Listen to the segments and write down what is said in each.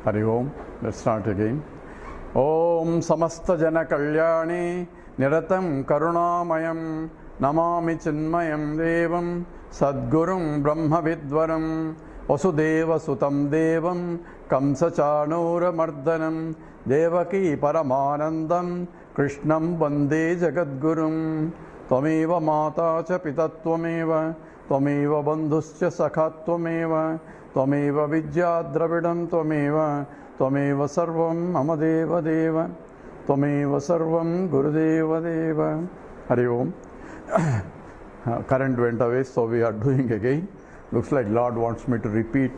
Hari Om. Let's start again. Om Samasta Jana Kalyani Niratam Karunamayam Namami Chinmayam Devam Sadgurum Brahma Vidvaram Vasudeva Sutam Devam Kamsa Chanura Mardanam Devaki Paramanandam Krishnam Vande Jagadgurum Tvameva Mata Cha Pitattvameva Tvameva Bandhuscha Sakhattvameva Tvameva Vidya Dravidam Tvameva Tvameva Sarvam Mama Deva Deva Tvameva Sarvam Gurudeva Deva. Hari Om. Current went away, so we are doing again. Looks like Lord wants me to repeat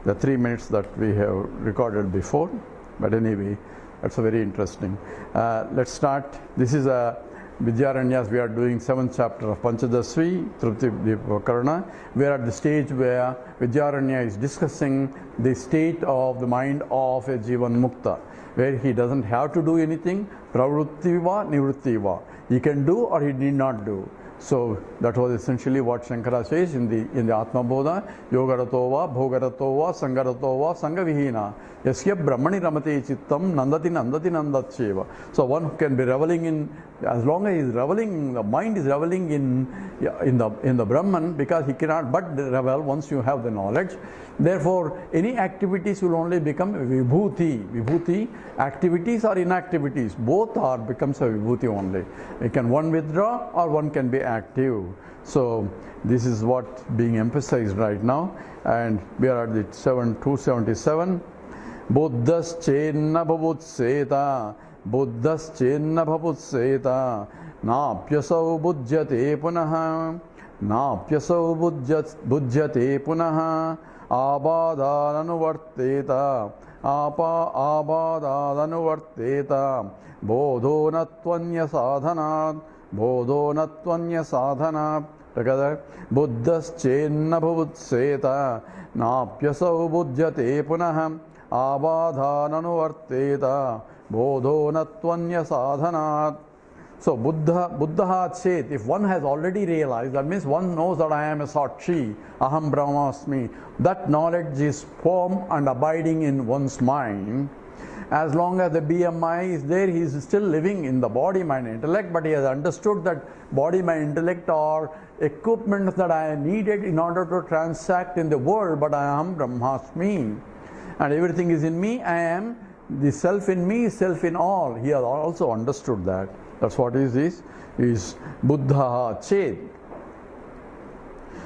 the 3 minutes that we have recorded before. But anyway, that's a very interesting. Let's start. This is a Vidyaranyas. We are doing 7th chapter of Panchadasvi, Trupti Vikarana. We are at the stage where Vidyaranya is discussing the state of the mind of a Jivan Mukta, where he doesn't have to do anything, pravrittiva, nivrittiva. He can do or he need not do. So that was essentially what Shankara says in the Atma Bodha. Yogaratova, Bhogaratova, Sangaratova, Sangavihina. Yasya Brahmani Ramate Chittam Nandati Nandati Nandatcheva. So one who can be reveling in, as long as he is reveling, the mind is reveling in the Brahman, because he cannot but revel once you have the knowledge. Therefore, any activities will only become vibhuti. Vibhuti, activities or inactivities, both are becomes a vibhuti only. It can one withdraw or one can be active. So this is what being emphasized right now, and we are at the 277. Buddhas chenna bhavutseta, Buddhas chenna bhavutseta, napyasau bujyate punaha, napyasau bujyate punaha, abadananuvarteta, abadananuvarteta, bodhonatvanya sadhanat, bodhonatvanya sadhanat. Together, Buddhas chenna bhavutseta, napyasau bujyate punaha, abadhananuvarteta, bodhonatvanya sadhanat. So Buddha chet, if one has already realized, that means one knows that I am a Sakshi, Aham Brahmasmi. That knowledge is firm and abiding in one's mind. As long as the BMI is there, he is still living in the body, mind, intellect, but he has understood that body, mind, intellect are equipment that I needed in order to transact in the world, but I am Brahmasmi. And everything is in me. I am the self in me, self in all. He has also understood that. That's what is this? Is Buddha Chet.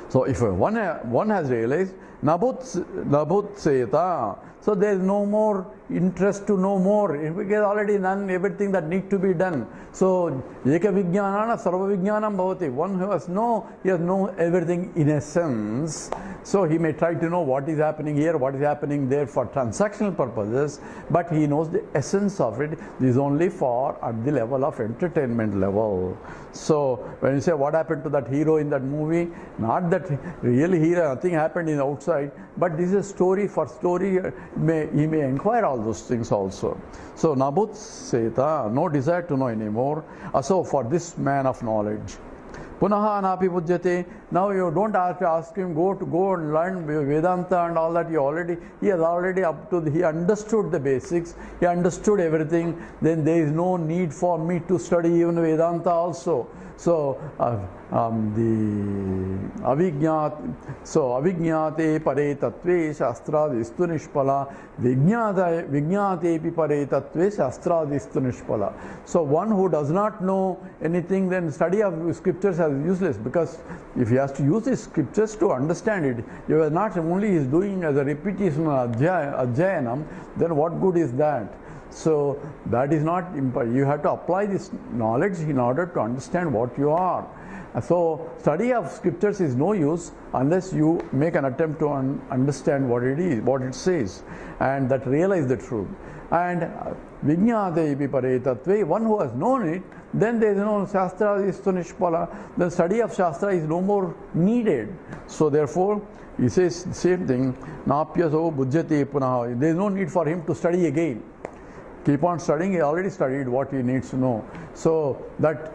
So if one has realized Nabhutseta, so there is no more interest to know more. We have already done everything that need to be done. So Eka Vijnanana Sarva Vijnanam Bhavati. One who has he has known everything in essence. So he may try to know what is happening here, what is happening there for transactional purposes, but he knows the essence of it. This is only for at the level of entertainment level. So when you say what happened to that hero in that movie, not that real hero, nothing happened in the outside, but this is a story for story. He may inquire all those things also. So Nabut Seta, no desire to know anymore. So for this man of knowledge, Punaha Napi Pujyate. Now you don't have to ask him go and learn Vedanta and all that. He has already he understood the basics. He understood everything. Then there is no need for me to study even Vedanta also. So the avignate pare tattve shastradistu nishpala, vignatepi pare tattve shastradistu nishpala. So one who does not know anything, then study of scriptures is useless, because if he has to use the scriptures to understand it, you are not only is doing as a repetition of Adhyayanam, then what good is that? So that is not, you have to apply this knowledge in order to understand what you are. So study of scriptures is no use unless you make an attempt to understand what it is, what it says, and that realize the truth. And Vijñātepi pare tattve, one who has known it, then there is no Shastra istu nishpala, the study of Shastra is no more needed. So therefore, he says the same thing, Napyaso bhujyate punaha, there is no need for him to study again. Keep on studying, he already studied what he needs to know. So that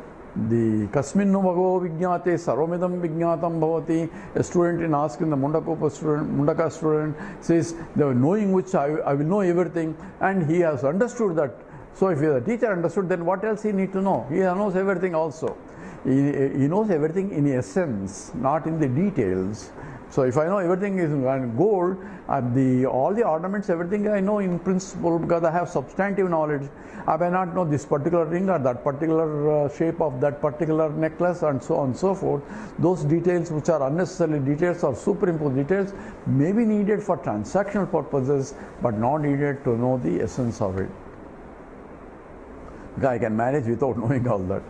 the kasminnu bhagavo vijñāte sarvamidam vijñātam bhavati. A student in asking the Mundaka student says, the knowing which I will know everything, and he has understood that. So if the teacher understood, then what else he need to know? He knows everything also. He knows everything in essence, not in the details. So if I know everything is gold, all the ornaments, everything I know in principle, because I have substantive knowledge. I may not know this particular ring or that particular shape of that particular necklace and so on and so forth. Those details which are unnecessary details or superimposed details may be needed for transactional purposes, but not needed to know the essence of it. I can manage without knowing all that.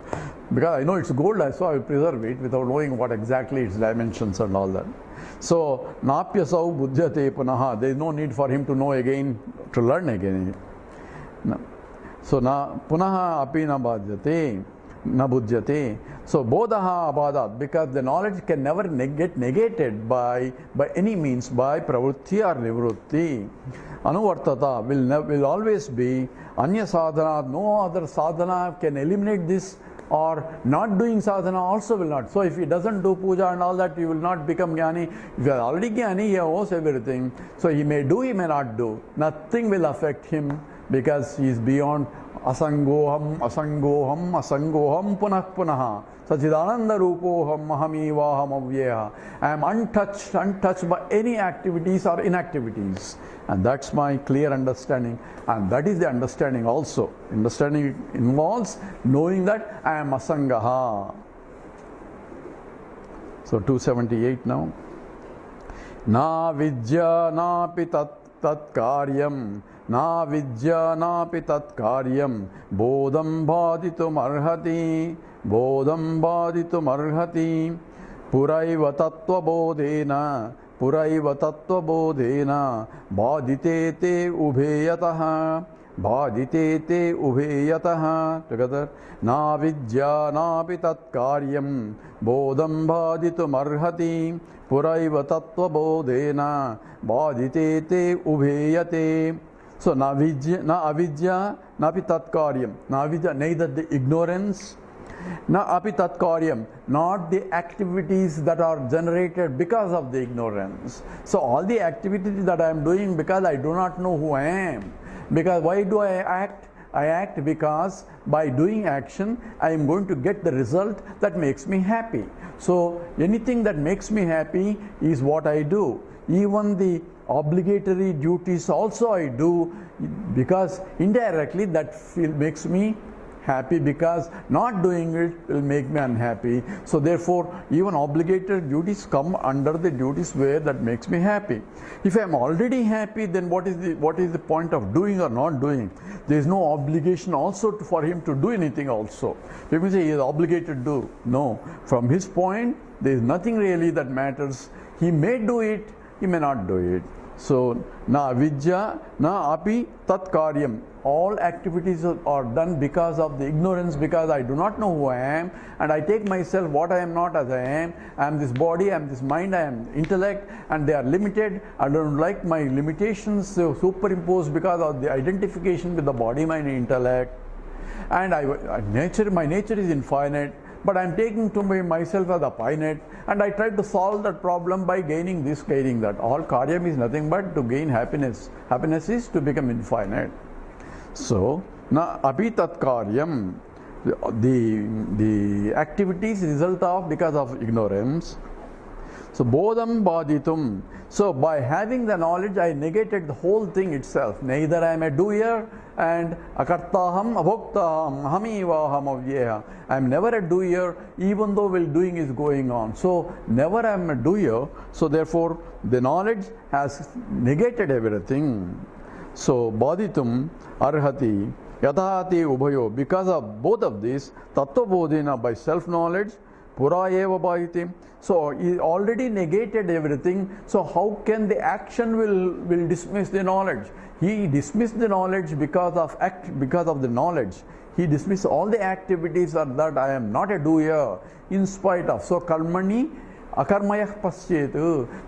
Because I know it's gold, so I will preserve it without knowing what exactly its dimensions and all that. So, napyasau buddhyate punaha. There is no need for him to know again, to learn again. So, punaha api na bhadyate, na buddhyate. So, bodhaha abadat, because the knowledge can never get negated by any means, by pravrutti or nivrutti. Anuvartata will always be. Anya sadhana, no other sadhana can eliminate this, or not doing sadhana also will not. So if he doesn't do puja and all that, he will not become jnani. If he is already jnani, he knows everything. So he may do, he may not do. Nothing will affect him because he is beyond asangoham, asangoham, asangoham punah punaha. Sachidananda rupoham mahamivaham avyeha. I am untouched by any activities or inactivities. And that's my clear understanding. And that is the understanding also. Understanding involves knowing that I am asangaha. So 278 now. Na vidya napi tat karyam. Na vidya napi tat karyam. Bodham bhaditum arhati. Bodham bhaditum arhati. Puraiva tattva bodhena. Puraiva tattva bodhena. Bhadite te ubheyataha. Bhadite te ubheyataha. Together. Na vidya napi tat karyam. Bodham bhaditum arhati. Puraiva tattva bodhena. Bhadite te ubheyate. So, na avidya, napi tat karyam. Na avidya, neither the ignorance, na api tat karyam, not the activities that are generated because of the ignorance. So, all the activities that I am doing because I do not know who I am. Because why do I act? I act because by doing action, I am going to get the result that makes me happy. So, anything that makes me happy is what I do. Even the obligatory duties also I do, because indirectly that makes me happy, because not doing it will make me unhappy. So therefore even obligatory duties come under the duties where that makes me happy. If I am already happy, then what is the point of doing or not doing? There is no obligation also for him to do anything also. People say he is obligated to do. No, from his point there is nothing really that matters. He may do it, he may not do it. So, na avidya, na api tat karyam. All activities are done because of the ignorance, because I do not know who I am, and I take myself what I am not as I am. I am this body, I am this mind, I am intellect, and they are limited. I don't like my limitations superimposed because of the identification with the body, mind, and intellect. And my nature is infinite. But I am taking to myself as a finite, and I try to solve that problem by gaining this, gaining that. All karyam is nothing but to gain happiness. Happiness is to become infinite. So, na api tat karyam, the activities result of because of ignorance. So, bodham baditum. So, by having the knowledge, I negated the whole thing itself. Neither I am a doer and akartaham abhoktaham hamivaham avyeha. I am never a doer, even though while doing is going on. So, never I am a doer. So, therefore, the knowledge has negated everything. So, baditum arhati yatahati ubhayo. Because of both of these, tattva bodhina, by self-knowledge, pura eva bhayati. So he already negated everything. So how can the action will dismiss the knowledge? He dismissed the knowledge because of the knowledge. He dismissed all the activities that I am not a doer in spite of. So karmani Akarmayah pasyet.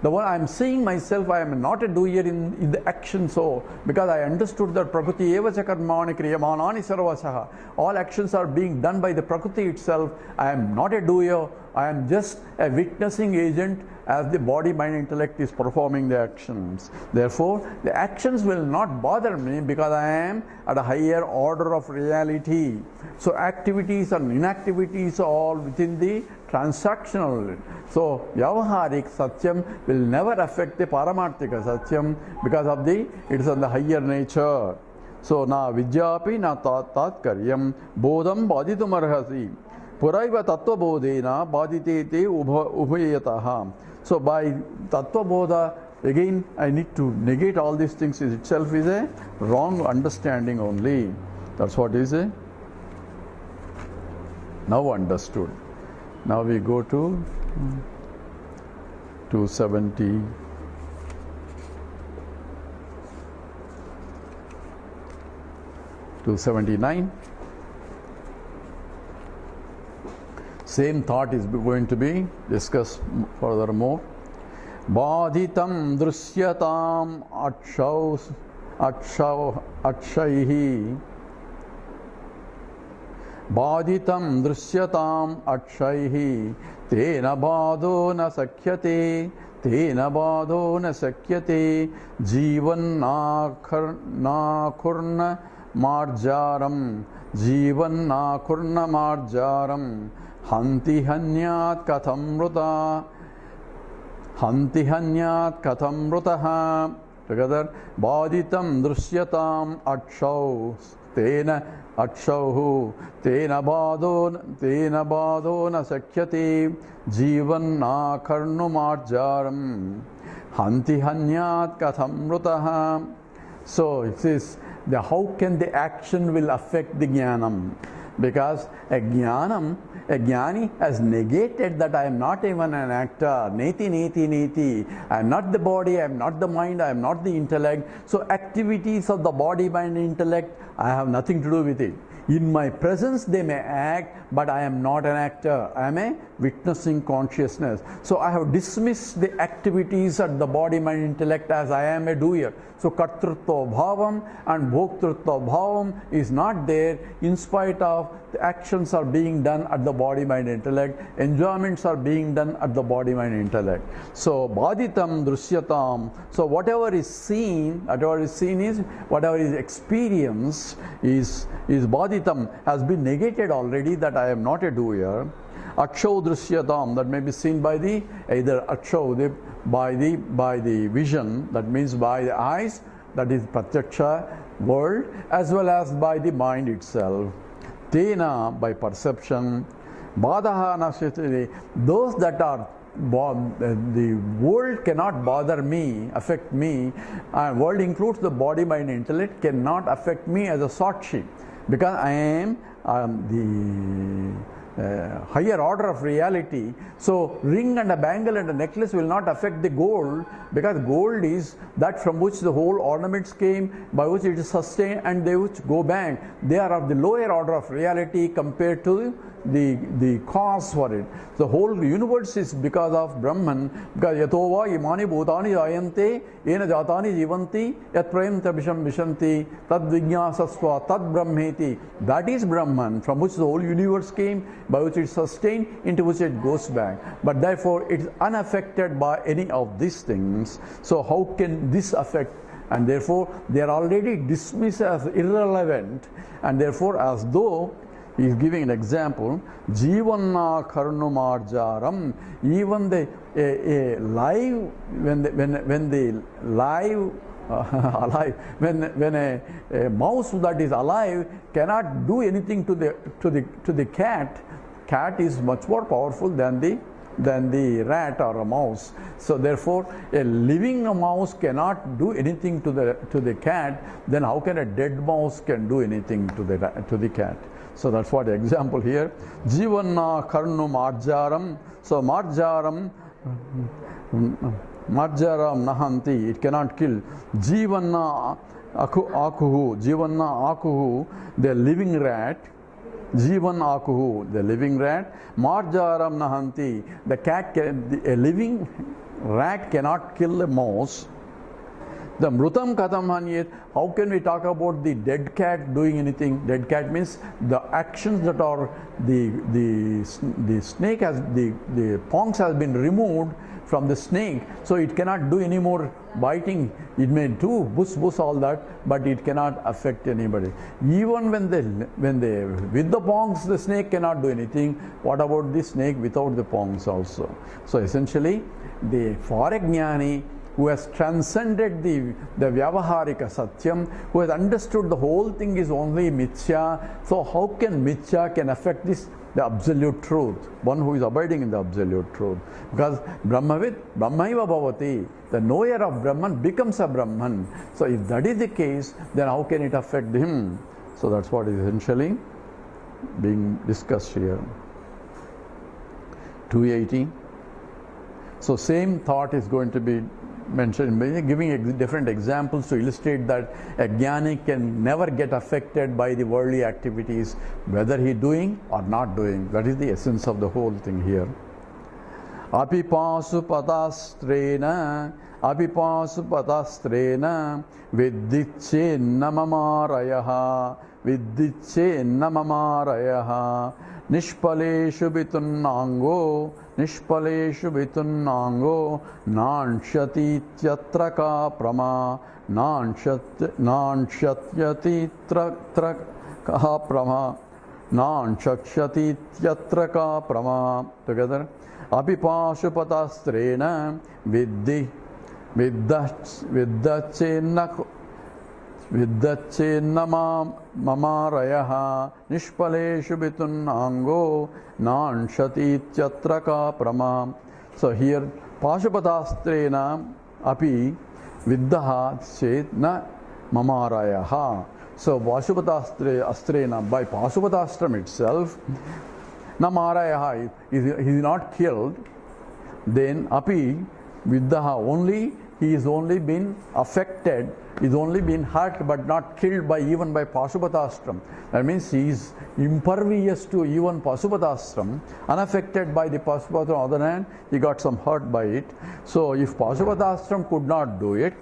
The one I am seeing myself, I am not a doer in the action. So, because I understood that Prakriti eva cha karmani kriyamanani sarvasaha. All actions are being done by the Prakriti itself. I am not a doer. I am just a witnessing agent as the body, mind, intellect is performing the actions. Therefore, the actions will not bother me because I am at a higher order of reality. So, activities and inactivities are all within the transactional. So, Vyavaharik Satyam will never affect the Paramarthika Satyam because of it is on the higher nature. So, na Vidyapi na Tatkaryam Bodham Baditum Arhasi Puraiva Tattva Bodhena Baditete Ubhayataha. So, by Tattva Bodha, again I need to negate all these things. Itself is a wrong understanding only. That's what is a now understood. Now we go to 270. To 79. Same thought is going to be discussed furthermore. Badhitam drusyatam akshaihi. Badhitam drusyatam akshaihi. Tena bado na sakyate. Tena bado na sakyate. Jivan nakurna marjaram. Jivan nakurna marjaram. Hanti hanyat kathamruta. Hanti hanyat kathamrutaha. Together. Badhitam drusyatam akshau. Tena akshauhu. Tena bado na sakyate. Jivan na karnu marjaram. Hanti hanyat kathamrutaha. So it says, how can the action will affect the jnanam? Because a jnani has negated that I am not even an actor. Neti, neti, neti. I am not the body, I am not the mind, I am not the intellect. So activities of the body, mind, intellect, I have nothing to do with it. In my presence they may act, but I am not an actor. I am a witnessing consciousness. So I have dismissed the activities at the body, mind, intellect as I am a doer. So kartrutva bhavam and bhoktrutva bhavam is not there in spite of the actions are being done at the body, mind, intellect. Enjoyments are being done at the body, mind, intellect. So badhitam drusyatam. So whatever is seen is whatever is experienced is badhitam, has been negated already that I am not a doer. Akshav drusyatam, that may be seen by the either akshav, by the vision, that means by the eyes, that is pratyaksha world, as well as by the mind itself. Tena, by perception. Badaha nasyate, those that are the world cannot bother me, affect me, and world includes the body, mind, intellect, cannot affect me as a sakshi, because I am the higher order of reality. So ring and a bangle and a necklace will not affect the gold, because gold is that from which the whole ornaments came, by which it is sustained, and they which go back. They are of the lower order of reality compared to the cause for it. The whole universe is because of Brahman, because yatova imani bhutani jayante ena jatani jivanti yat prayanta visham vishanti tad vijnasasva tad brahmeti. That is Brahman, from which the whole universe came, by which it is sustained, into which it goes back. But therefore it is unaffected by any of these things. So how can this affect? And therefore they are already dismissed as irrelevant, and therefore as though he is giving an example. Jivanna karnu marjaram. Even the live, when the live alive, when a mouse that is alive cannot do anything to the cat. Cat is much more powerful than the rat or a mouse. So therefore a living mouse cannot do anything to the cat. Then how can a dead mouse can do anything to the cat? So that's what the example here. Jivanna karnu marjaram. So marjaram nahanti, it cannot kill. Jivanna akuhu, the living rat. Jivan akuhu, the living rat. Marjaram nahanti, the cat, a living rat cannot kill a mouse. The mrutam katham hanyet, how can we talk about the dead cat doing anything? Dead cat means the actions that are, the snake has, the pongs has been removed from the snake, so it cannot do any more biting. It may do bus all that, but it cannot affect anybody. Even when they with the pongs, the snake cannot do anything. What about the snake without the pongs also? So essentially, the Farajnani, who has transcended the Vyavaharika Satyam, who has understood the whole thing is only Mithya. So how can Mithya can affect this, the absolute truth, one who is abiding in the absolute truth? Because Brahmavid, Brahmaiva Bhavati, the knower of Brahman becomes a Brahman. So if that is the case, then how can it affect him? So that's what is essentially being discussed here. 280. So same thought is going to be mentioned, giving different examples to illustrate that a jnani can never get affected by the worldly activities, whether he doing or not doing. That is the essence of the whole thing here. Apipasu padastrena viddicche namamarayaha nishpaleshu bitunnango nanshati tyatra ka prama nanshatyati tra ka prama nanshakshati tyatra ka prama. Together. Apipashupatasrena viddachenna mamarayaha nishpaleshu bitunnango nanshati tyatra ka prama. So here Pashupatasrena api viddaha chetna mamarayaha. So Pashupatasrena, by Pashupatastram itself, Namarayaha, he is not killed, then api viddaha, only he is only been affected, is only been hurt but not killed by even by Pashupatastram. That means he is impervious to even Pashupatastram, unaffected by the Pashupatastram. On the other hand, he got some hurt by it. So if Pashupatastram could not do it,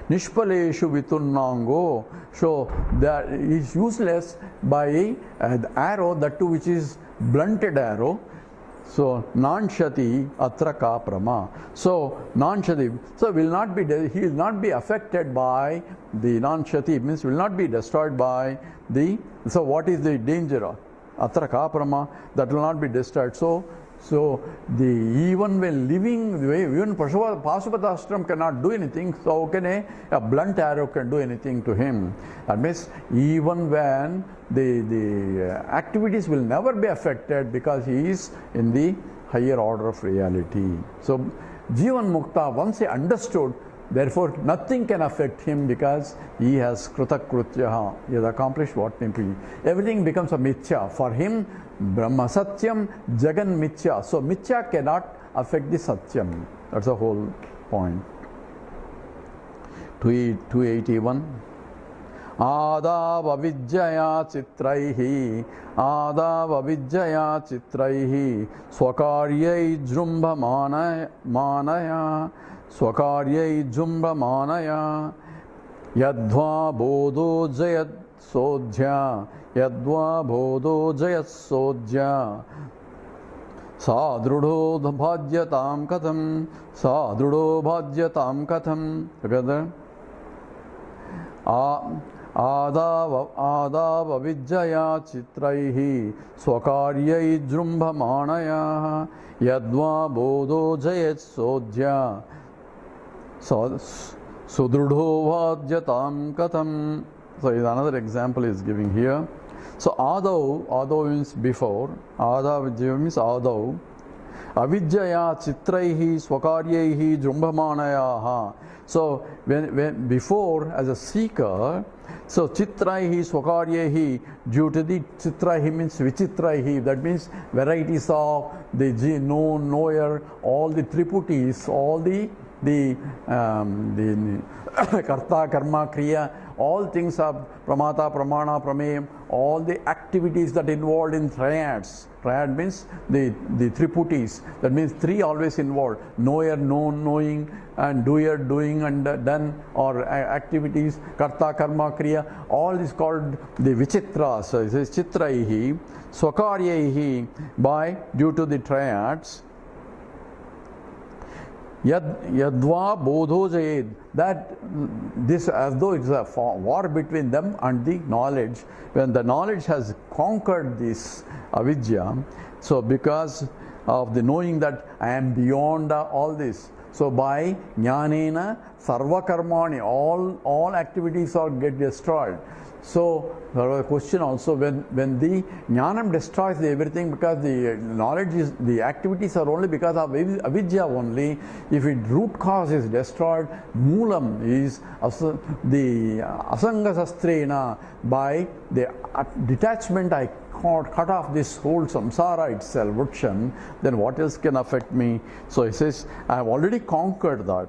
Nishpaleshu vitunnango, so that is useless by the arrow, that too which is blunted arrow. So nanshati atra ka prama. So nanshati, so will not be, he will not be affected by the nanshati, means will not be destroyed by the, so what is the danger of atra ka prama? That will not be destroyed. So the even when living, even Pashupatastram cannot do anything, so can a blunt arrow can do anything to him. That means even when the activities will never be affected because he is in the higher order of reality. So Jivan Mukta, once he understood, therefore nothing can affect him because he has Krutakrutyaha, he has accomplished what need to be. Everything becomes a Mithya. For him, Brahma Satyam, Jagan Mithya. So Mithya cannot affect the Satyam. That's the whole point. 281. Adava Vijjaya Chitraihi Swakaryai Jrumbha Manaya Swakaryai Jrumbha Manaya Yadva Bodho Jayat Sodhya Yadva Bodho Jayat Sodhya Sadrudho Bhajyatam Katham. Together. Adava Vijjaya Chitraihi Swakaryai Jrumbha Manaya Yadva Bodho Jayat Sodhya Sudrudho Bhajyatam Katham. So another example is giving here. So Adav means before, Adav means Adav. Avidjaya Chitraihi Swakaryaihi Jrumbhamanayaha. So when before as a seeker, so Chitraihi Swakaryahi, due to the Chitraihi means Vichitraihi, that means varieties of the known, knower, all the triputis, all the Karta, Karma, Kriya, all things are pramata, pramana, prameyam, all the activities that involved in triads. Triad means the triputis, that means three always involved: knower, known, knowing, and doer, doing, and done, or activities, karta, karma, kriya, all is called the vichitras. So it says chitraihi, swakaryaihi, by due to the triads. Yadva bodho jayed, that this as though it's a war between them and the knowledge. When the knowledge has conquered this avidya, so because of the knowing that I am beyond all this, so by jnanena sarva karmani, all activities are get destroyed. So there was a question also, when the jnanam destroys everything, because the knowledge is, the activities are only because of avidya only. If its root cause is destroyed, moolam is the asanga sastrena, by the detachment I cut off this whole samsara itself, vrikshan, then what else can affect me? So he says, I have already conquered that.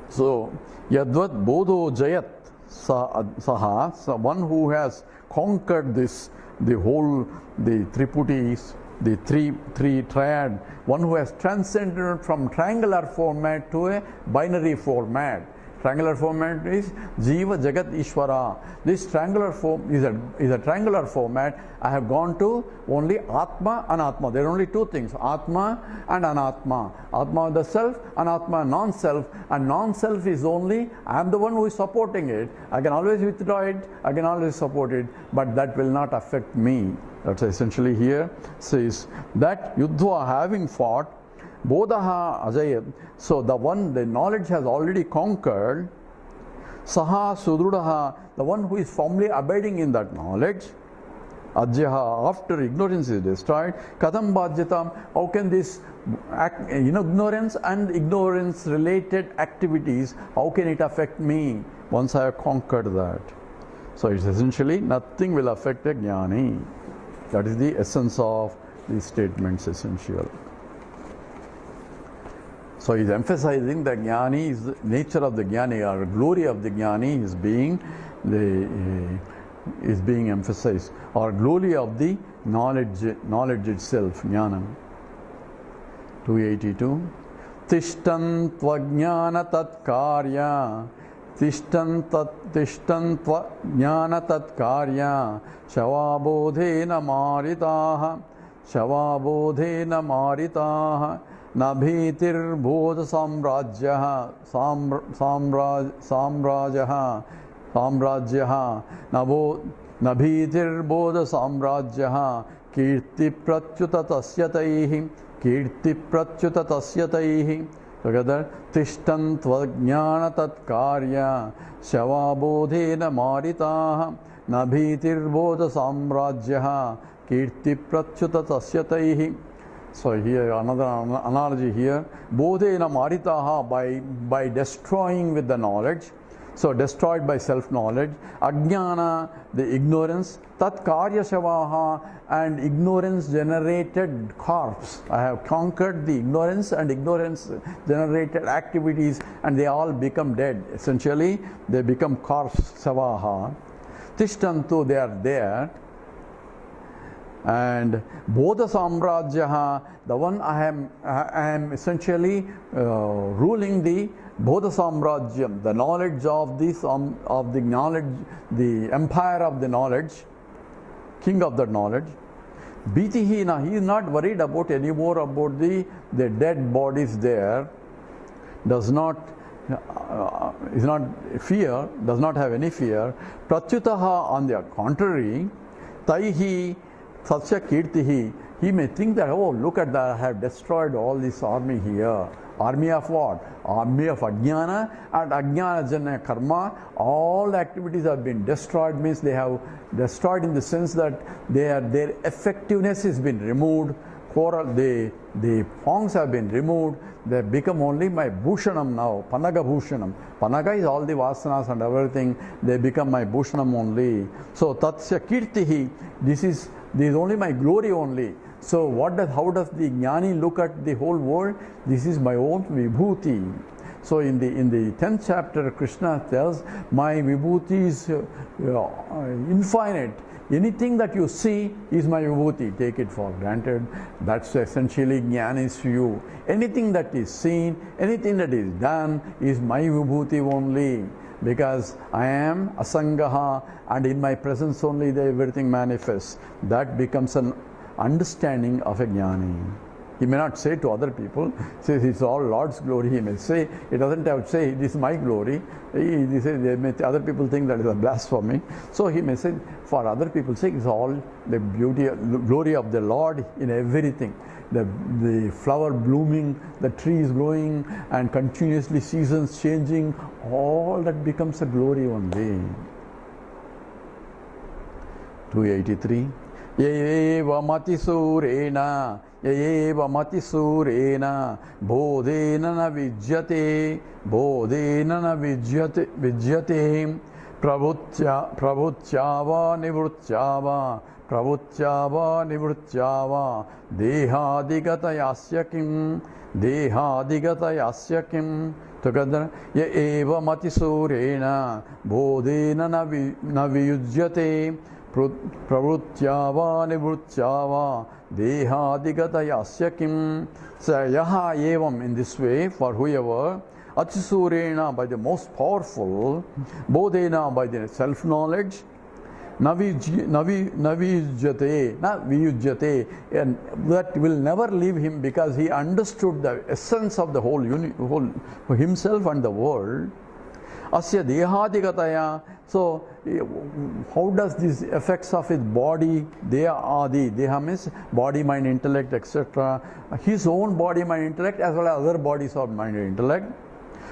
So yadvat bodho jayat saha, so one who has conquered this, the whole, the triputis, the three triad, one who has transcended from triangular format to a binary format. Triangular format is Jiva Jagat Ishvara. This triangular form is a triangular format. I have gone to only Atma and Anatma. There are only two things, Atma and Anatma. Atma the self, Anatma non-self, and non-self is only, I am the one who is supporting it. I can always withdraw it, I can always support it, but that will not affect me. That's essentially here says that Yudhva, having fought, Bodhaha ajayat, so the knowledge has already conquered. Saha sudrudaha, the one who is firmly abiding in that knowledge. Ajyaha, after ignorance is destroyed. Katham bhajyatam, how can this ignorance and ignorance related activities, how can it affect me once I have conquered that? So it's essentially nothing will affect a jnani. That is the essence of these statements, essential. So he is emphasizing that jnani is the nature of the jnani, or glory of the jnani is being emphasized, or glory of the knowledge itself, jnanam. 282. Tishtan tvajnana tat karya, tishtan tvajnana tat karya, shavabodhena maritaha, Nabhitir samrajyaha Nabhitir bodha samrajyaha kirti pratyuta tasyataihi together tishtan tvajnana tat karya shavabodhena maritaha Nabhitir bodha samrajyaha kirti pratyuta tasyataihi. So here another analogy here, bodhena maritaha, by destroying with the knowledge, so destroyed by self-knowledge, ajnana, the ignorance, tat karya shavaha, and ignorance generated corpse. I have conquered the ignorance and ignorance generated activities, and they all become dead. Essentially they become corpse, shavaha. Tishtantu, they are there. And Bodha Samrajyaha, the one I am essentially ruling the Bodha Samrajyam, the knowledge of this of the knowledge, the empire of the knowledge, king of the knowledge. Bhitihina, he is not worried about anymore about the dead bodies there, is not fear, does not have any fear. Pratyutaha, on the contrary, Taihi Satsya Kirtihi, he may think that, oh, look at that, I have destroyed all this army here. Army of what? Army of Ajnana and Ajnana Jana Karma. All activities have been destroyed, means they have destroyed in the sense that their effectiveness has been removed. The pongs have been removed. They have become only my Bhushanam now, Panaga Bhushanam. Panaga is all the Vasanas and everything. They become my Bhushanam only. So Tatsya Kirtihi, this is only my glory only. So how does the jnani look at the whole world? This is my own vibhuti. So in the 10th chapter, Krishna tells, my vibhuti is infinite. Anything that you see is my vibhuti. Take it for granted. That's essentially jnana is you. Anything that is seen, anything that is done is my vibhuti only. Because I am asangaha, and in my presence only everything manifests. That becomes an understanding of a jnani. He may not say to other people, says it's all Lord's glory. He may say, it doesn't have to say, this is my glory. He says, other people think that is a blasphemy. So he may say, for other people's sake, it's all the beauty, glory of the Lord in everything. The flower blooming, the trees growing, and continuously seasons changing, all that becomes a glory only. 283. Yeva matisurena, yeva matisurena, bodhena na vijyate, bodhena na vijyate, pravuttyava nivrutyava, pravuttyava nivrutyava, dehadigata kim, dehadigata kim. Together, yeva matisurena, bodhena na vijyate, pravrutyava nivrutyava dehadigata yasya kim. So yaha evam, in this way, for whoever, atisurena, by the most powerful, bodhena, by the self-knowledge, navijyate, and that will never leave him, because he understood the essence of the whole himself and the world. Asya dehadigataya. So how does these effects of his body, deha adi, deha means body, mind, intellect, etc., his own body, mind, intellect, as well as other bodies of mind and intellect,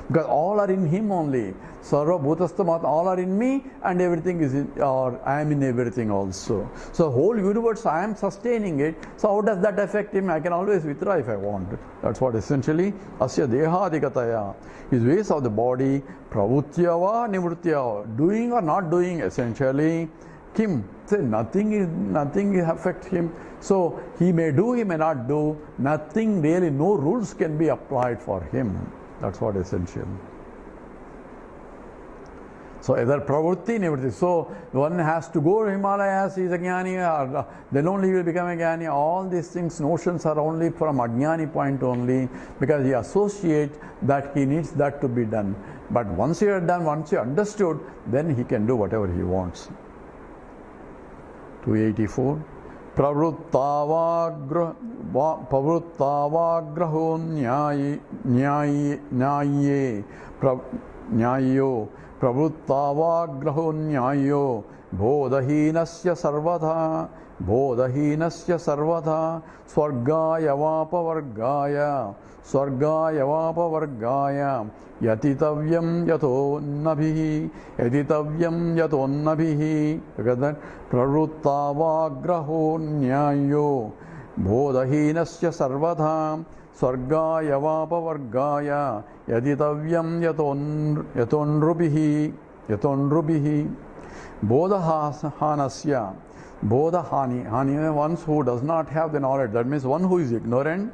because all are in him only. Sarva bhutastamat, all are in me, and everything is in, or I am in everything also. So whole universe, I am sustaining it. So how does that affect him? I can always withdraw if I want. That's what essentially asya dehadigataya, his ways of the body, pravutyava nivrutyava, doing or not doing, essentially kim, say nothing affects him. So he may do, he may not do, nothing really, no rules can be applied for him. That's what essential. So either pravrutti, nivrutti. So one has to go to Himalayas, he is a jnani, or then only he will become a jnani. All these things, notions are only from a jnani point only, because he associates that he needs that to be done. But once you are done, once you understood, then he can do whatever he wants. 284. Pravruttavagraho nyayo pravruttavagraho nyayo bodhahinasya sarvadha swargaya vapavargaya yatitavyam yato nabhihi. Together, pravruttavagraho nyayo bodhahinasya sarvadha swargaya vapavargaya yaditavyam yatonrubihi bodhahanasya. Bodhahani, one who does not have the knowledge, that means one who is ignorant,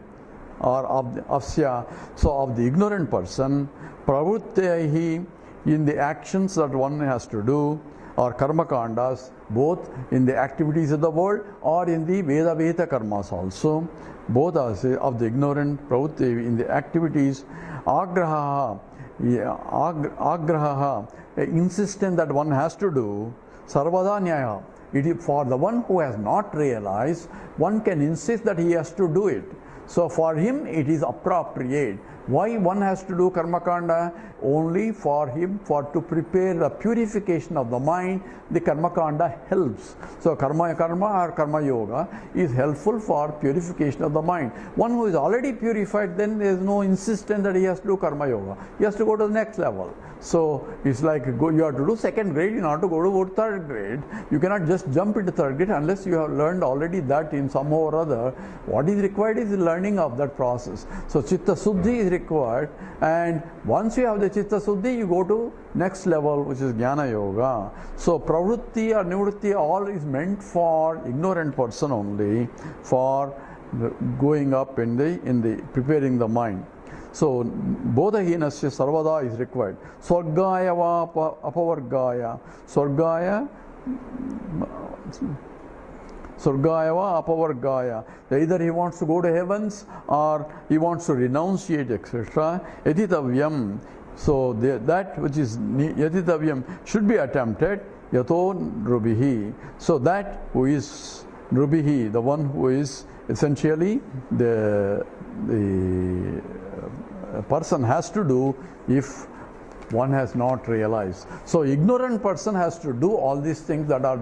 or of the ignorant person, pravruttyahi, in the actions that one has to do, or karma kandas, both in the activities of the world or in the Veda karmas also, both are of the ignorant, pravruttyahi, in the activities, agraha, insistence that one has to do, sarvada nyaya. It is for the one who has not realized, one can insist that he has to do it. So for him it is appropriate. Why one has to do karma kanda? Only for him, to prepare the purification of the mind, the karma kanda helps. So karma or karma yoga is helpful for purification of the mind. One who is already purified, then there is no insistence that he has to do karma yoga. He has to go to the next level. So it's like you have to do second grade in order to go to third grade. You cannot just jump into third grade unless you have learned already that in some or other. What is required is the learning of that process. So chitta suddhi is required, and once you have the chitta suddhi, you go to next level, which is jnana yoga. So pravrutti or nivrutti, all is meant for ignorant person only, for going up in the preparing the mind. So bodhahinasya sarvada is required. Swargaya va apavargaya. Swargaya va apavargaya. Either he wants to go to heavens or he wants to renunciate, etc. Yatitavyam. So that which is yatitavyam should be attempted. Yato nrubihi. So that who is nrubihi, the one who is essentially the person has to do if one has not realized. So ignorant person has to do all these things that has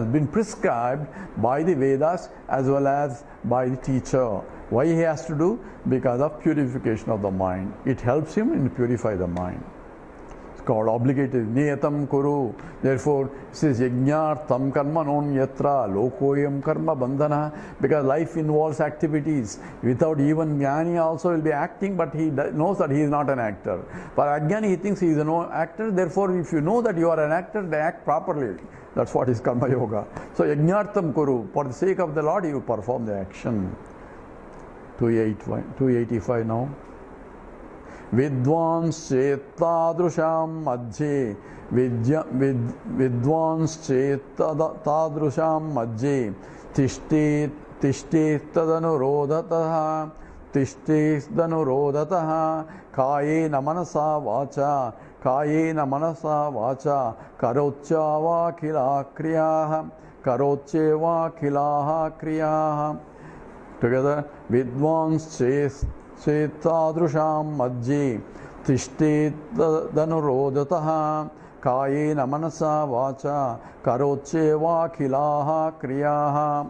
been prescribed by the Vedas as well as by the teacher. Why he has to do? Because of purification of the mind. It helps him in purify the mind. It's called obligated niyatam kuru. Therefore it says yajñartam karma non yatra lokoyam karma bandhana, because life involves activities. Without even jnani also will be acting, but he knows that he is not an actor. For ajnani he thinks he is an actor. Therefore if you know that you are an actor, they act properly. That's what is karma yoga. So yajñartam kuru, for the sake of the Lord you perform the action. 285 now. Vidvanschetadrusham madhye vidvanschetadrusham madhye tishtetadanurodataha kayena manasa vacha karocheva khilaha kriyaha. Together, vidvanschetadrusham madhye tishtetadanurodataha kayena manasa vacha karocheva khilaha kriyaha.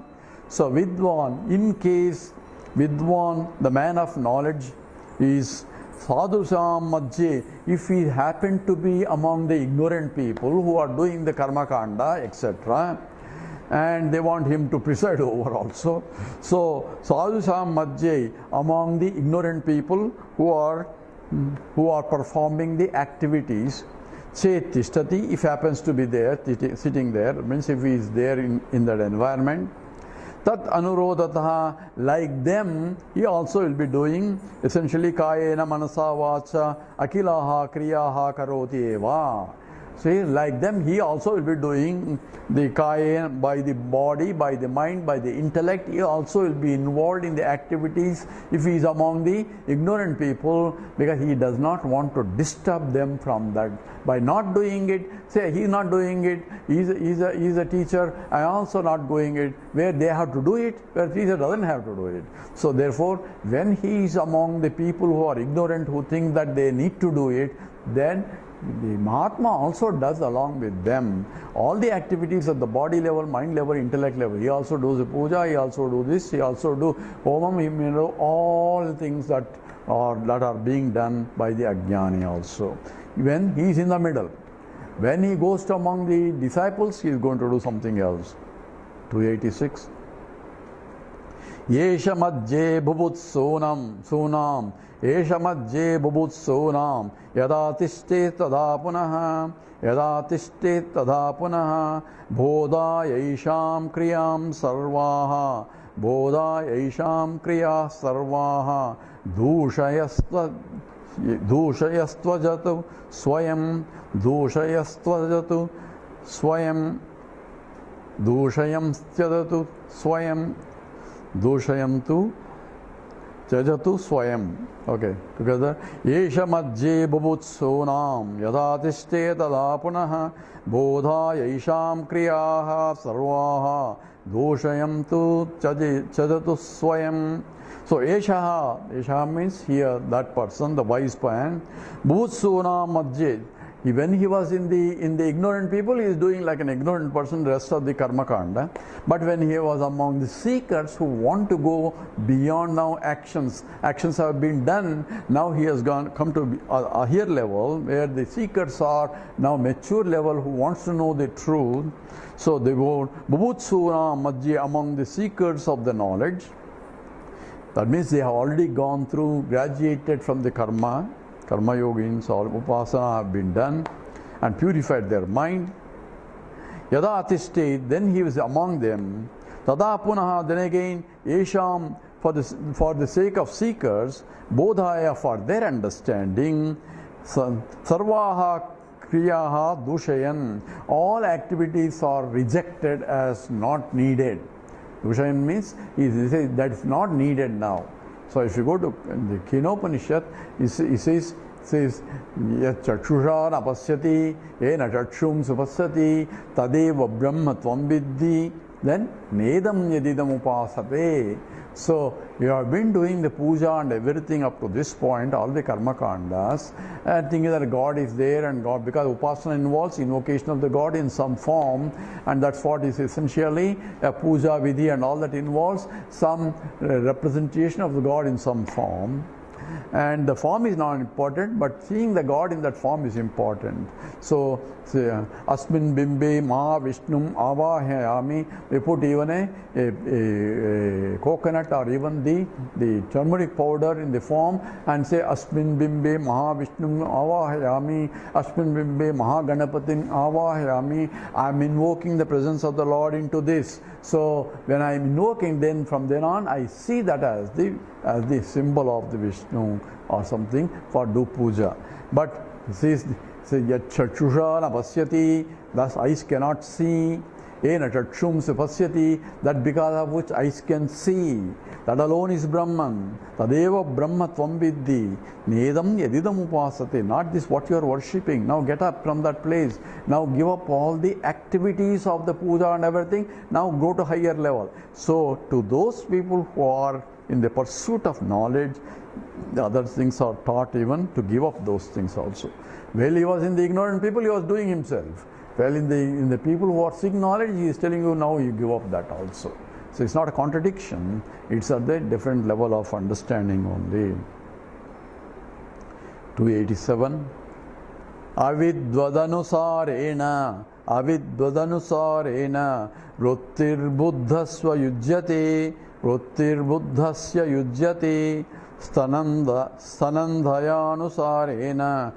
So vidwan, in case vidwan, the man of knowledge, is sadhusham madhye, if he happened to be among the ignorant people who are doing the karma kanda, etc., and they want him to preside over also. So sadhusham madhye, among the ignorant people who are performing the activities, chet tishtati, if happens to be there, sitting there, means if he is there in that environment, tat anurodataha, like them he also will be doing essentially kayena manasa vacha akilaha kriyaha karoti eva. So like them he also will be doing the kaya, by the body, by the mind, by the intellect. He also will be involved in the activities if he is among the ignorant people, because he does not want to disturb them from that. By not doing it, say he is not doing it, he is a teacher, I am also not doing it, where they have to do it, where the teacher doesn't have to do it. So therefore, when he is among the people who are ignorant, who think that they need to do it, then the Mahatma also does along with them all the activities at the body level, mind level, intellect level. He also does the puja, he also do this, he also do homam, all things that are being done by the Ajnani also. When he is in the middle, when he goes to among the disciples, he is going to do something else. 286. Yesha madhye bhubutsunam Esha madhye bubutsunam yada tishte tada punaha bodha yaisham kriyam sarvaha dushayaствajatu swayam dushayamtu Jajatu swayam. Okay, together. Yesha madhye bubutsunam yadatishte tada punaha bodha yaisham kriyaha sarvaha doshayam chajatu swayam. So Esha means here that person, the wise man. Bubutsunam madhye. When he was in the ignorant people, he is doing like an ignorant person the rest of the karma kanda. But when he was among the seekers who want to go beyond now actions have been done, now he has come to a higher level where the seekers are now mature level who wants to know the truth. So they go bubutsura madhye, among the seekers of the knowledge. That means they have already gone through, graduated from the karma yogins or upasana have been done and purified their mind. Yada atishte, then he was among them. Tada punaha, then again, Esham for the sake of seekers, bodhaya for their understanding, sarvaha kriyaha dushayan, all activities are rejected as not needed. Dushayan means that is not needed now. So if you go to the Kenopanishad, it says chakshusha napasyati ena chakshum supasyati tadeva brahma tvam viddhi, then nedam yadidam upasate. So you have been doing the puja and everything up to this point, all the karma kandas, and thinking that God is there, and God, because upasana involves invocation of the God in some form, and that's what is essentially a puja vidhi, and all that involves some representation of the God in some form. And the form is not important, but seeing the God in that form is important. So, Asmin Bimbe Maha Vishnum Avahayami, we put even a coconut or even the turmeric powder in the form and say Asmin Bimbe Maha Vishnum Avahayami, Asmin Bimbe Maha Ganapatin Avahayami. I am invoking the presence of the Lord into this. So, when I am invoking, then from then on, I see that as the symbol of the Vishnu or something for do puja. But says yat chakshusha napasyati, thus eyes cannot see. Ena chakshum supasyati, that because of which eyes can see. That alone is Brahman. Tadeva Brahma tvam viddhi. Nedam yadidam upasate. Not this what you are worshipping. Now get up from that place. Now give up all the activities of the puja and everything. Now go to higher level. So to those people who are in the pursuit of knowledge, the other things are taught even to give up those things also. While he was in the ignorant people, he was doing himself. Well, in the people who are seeking knowledge, he is telling you now you give up that also. So it's not a contradiction, it's at the different level of understanding only. 287. Avidvadanusarena Vrittir buddhasva yujyate Vrittir buddhasya yujyate Sanandhayanusarena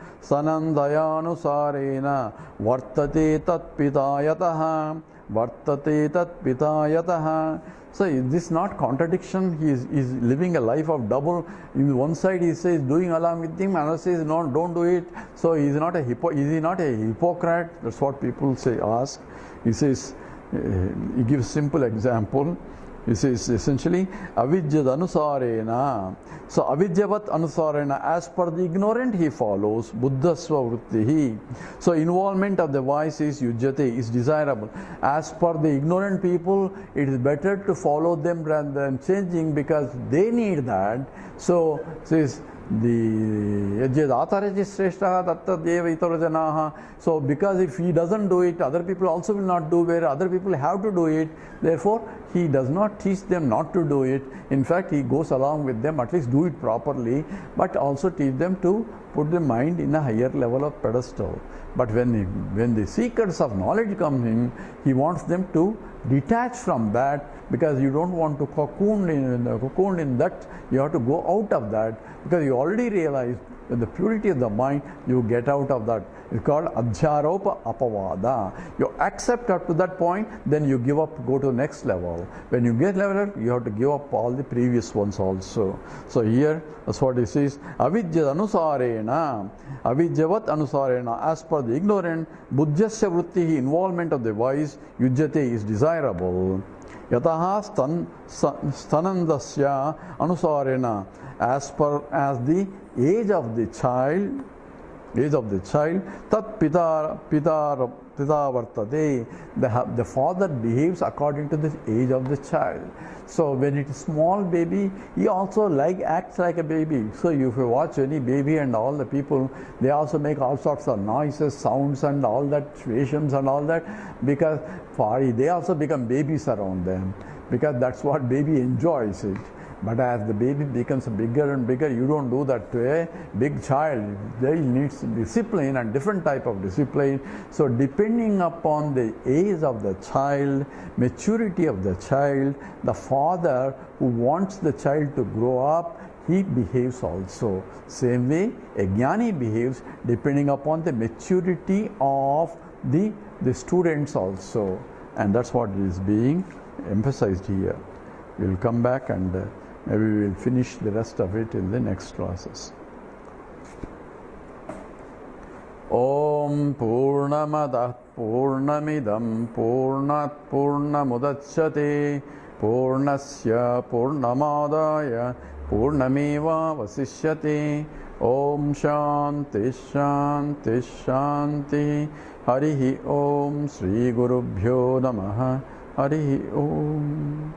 Vartate tatpitayataha. So is this not contradiction? He is living a life of double. In one side he says doing along with him, another says no, don't do it. So is he not a hypocrite? That's what people say. Ask. He says, he gives simple example. He says essentially avidyad anusarena. So avidyavat anusarena, as per the ignorant he follows, buddhasva vrittihi. So involvement of the wise is yujyate, is desirable. As per the ignorant people, it is better to follow them rather than changing, because they need that. So says so because if he doesn't do it, other people also will not do, where other people have to do it. Therefore he does not teach them not to do it. In fact, he goes along with them, at least do it properly, but also teach them to put the mind in a higher level of pedestal. But when the seekers of knowledge come in, he wants them to detach from that, because you don't want to cocoon in that. You have to go out of that, because you already realize that the purity of the mind, you get out of that. It's called adhyaropa apavada. You accept up to that point, then you give up, go to the next level. When you get level, you have to give up all the previous ones also. So here, that's what it says. Avidyavat anusarena, as per the ignorant, buddhyasya vrittihi, involvement of the wise, yujyate, is desirable. Yataha stanandasya anusarena, as the age of the child, tat pita vartate, the father behaves according to the age of the child. So when it is small baby, he also acts like a baby. So if you watch any baby and all the people, they also make all sorts of noises, sounds and all that, situations and all that, because they also become babies around them, because that's what baby enjoys it. But as the baby becomes bigger and bigger, you don't do that to a big child. They needs discipline and different type of discipline. So depending upon the age of the child, maturity of the child, the father who wants the child to grow up, he behaves also. Same way, a jnani behaves depending upon the maturity of the students also. And that's what is being emphasized here. We'll come back and Maybe we will finish the rest of it in the next classes. Om Purnamadah Purnamidam Purnat Purnamudachyate Purnasya Purnamadaya Purnameva Vasishyate. Om Shanti Shanti Shanti. Harihi Om Sri Gurubhyo Namaha. Harihi Om.